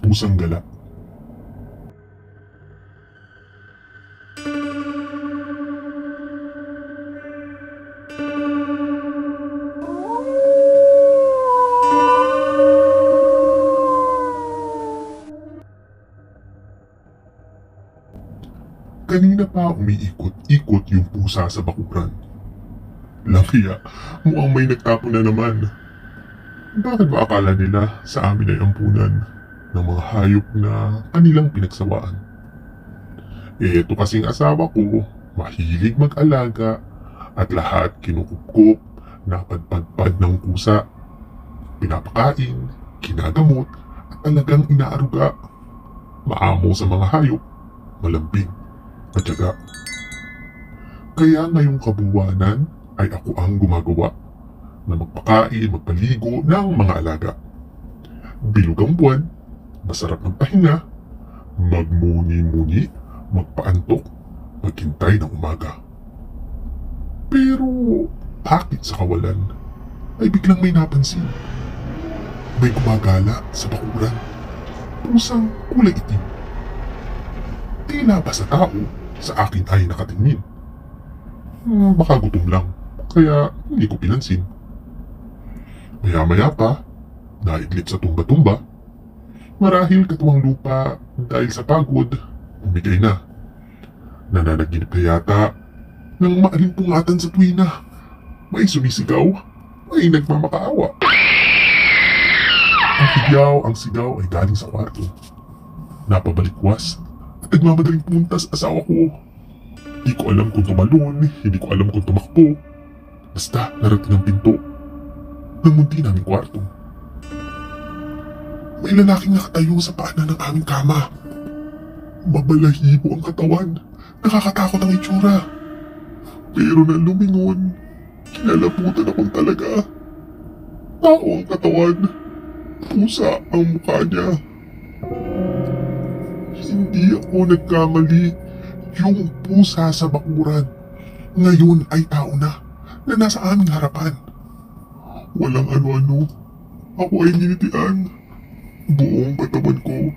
pusang gala. Kanina pa umiikot-ikot yung pusa sa bakuran. Langya, mukhang may nagtapo na naman. Bakit ba akala nila sa amin ay ampunan ng mga hayop na kanilang pinagsawaan? Ito kasing asawa ko, mahilig mag-alaga at lahat kinukupkup, napadpadpad ng pusa. Pinapakain, kinagamot at talagang inaaruga. Maamo sa mga hayop, malambing, matyaga. Kaya ngayong kabuwanan ay ako ang gumagawa na magpakain, magpaligo ng mga alaga. Bilog ang buwan, masarap ng pahinga, magmuni-muni, magpaantok, maghintay ng umaga. Pero bakit sa kawalan ay biglang may napansin? May gumagala sa bakuran, pusang kulay itim. Tila ba sa tao sa akin ay nakatingin? Baka gutom lang, kaya hindi ko pinansin. Maya-maya pa, naidlip sa tumba-tumba. Marahil katuwang lupa dahil sa pagod, umigay na. Nananaginip na yata nang maalimpungatan sa tuwina. May sumisigaw, may nagmamakaawa. Ang sigaw ay galing sa kwarto. Napabalikwas at nagmamadaling pumunta sa asawa ko. Hindi ko alam kung tumalon, hindi ko alam kung tumakbo. Basta narating ang pinto ng munti naming kwarto. May lalaking nakatayo sa paanan ng aming kama. Mabalahibo ang katawan, nakakatakot ang itsura. Pero nang lumingon, kinalabutan akong talaga. Tao ang katawan, pusa ang mukha niya. Hindi ako nagkamali. Yung pusa sa bakuran, ngayon ay tao na nasa aming harapan. Walang ano-ano, ako ay ninitian. Buong katawan ko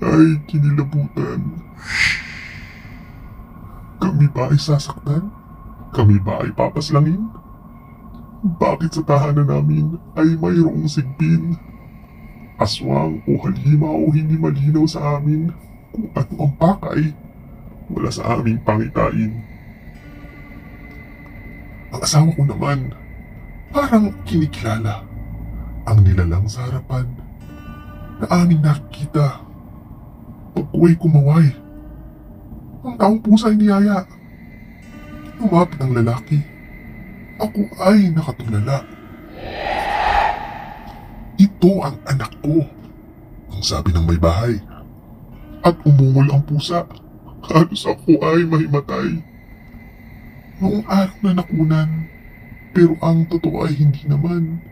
ay kinilabutan. Kami ba ay sasaktan? Kami ba ay papaslangin? Bakit sa tahanan namin ay mayroong sigbin? Aswang o halimaw hindi malinaw sa amin kung ano ang pakay wala sa aming pangitain. Ang asawa ko naman, parang kinikilala ang nilalang sa harapan na aming nakikita. Pag ko'y kumaway, ang taong pusa ay niyaya. Lumapit ang lalaki. Ako ay nakatulala. Ito ang anak ko, ang sabi ng may bahay. At umungol ang pusa. Halos ako ay mahimatay. Noong araw na nakunan, pero ang totoo ay hindi naman.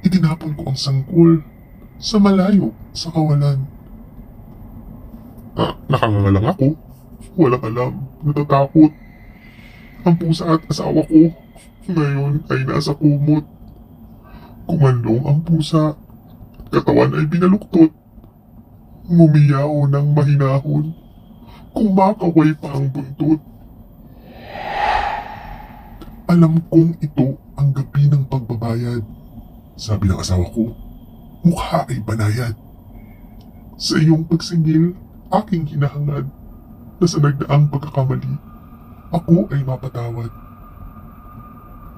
Itinapon ko ang sanggol sa malayo sa kawalan. Nakangangalang ako. Walang alam, natatakot. Ang pusa at asawa ko ngayon ay nasa kumot. Kumanlong ang pusa. Katawan ay binaluktot. Ngumiyaw ng mahinahon. Kumakaway pa ang buntot. Alam kong ito ang gabi ng pagbabayad. Sabi ng asawa ko, mukha ay banayad. Sa iyong pagsingil, aking hinahangad na sa nagdaang pagkakamali, ako ay mapatawad.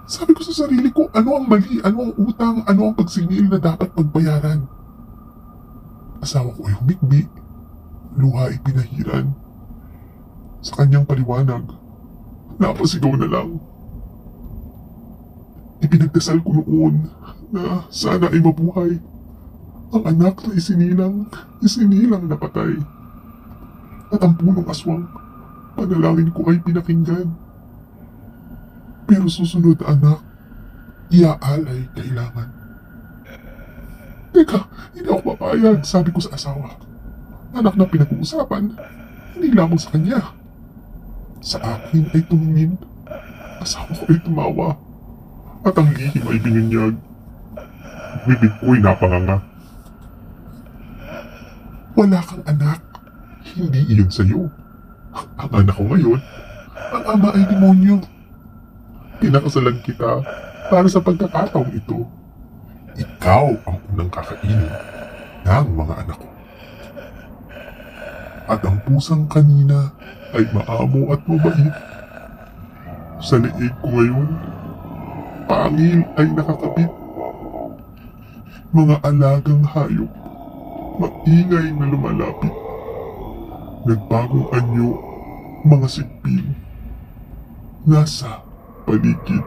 Sabi ko sa sarili ko, ano ang mali, ano ang utang, ano ang pagsingil na dapat pagbayaran. Asawa ko ay humikbi, luha ay pinahiran. Sa kanyang paliwanag, napasigaw na lang. Ipinagdasal ko noon na sana ay mabuhay. Ang anak na isinilang na patay. At ang punong aswang, panalangin ko ay pinakinggan. Pero susunod na anak, iaalay kailangan. Teka, hindi ako papayag, sabi ko sa asawa. Anak na pinag-uusapan, hindi lamang sa kanya. Sa akin ay tumingin, asawa ko ay tumawa, at ang lihim ay binunyag. Bibig ko'y napanganga. Wala kang anak. Hindi iyon sa'yo. Ang anak ko ngayon, ang ama ay demonyo. Pinakasalan kita para sa pagkakataong ito. Ikaw ang unang kakainin ng mga anak ko. At ang pusang kanina ay maamo at mabait. Sa leeg ko ngayon, pangil ay nakakabit. Mga alagang hayop, maingay na lumalapit. Nagbagong anyo, mga sigpil. Nasa paligid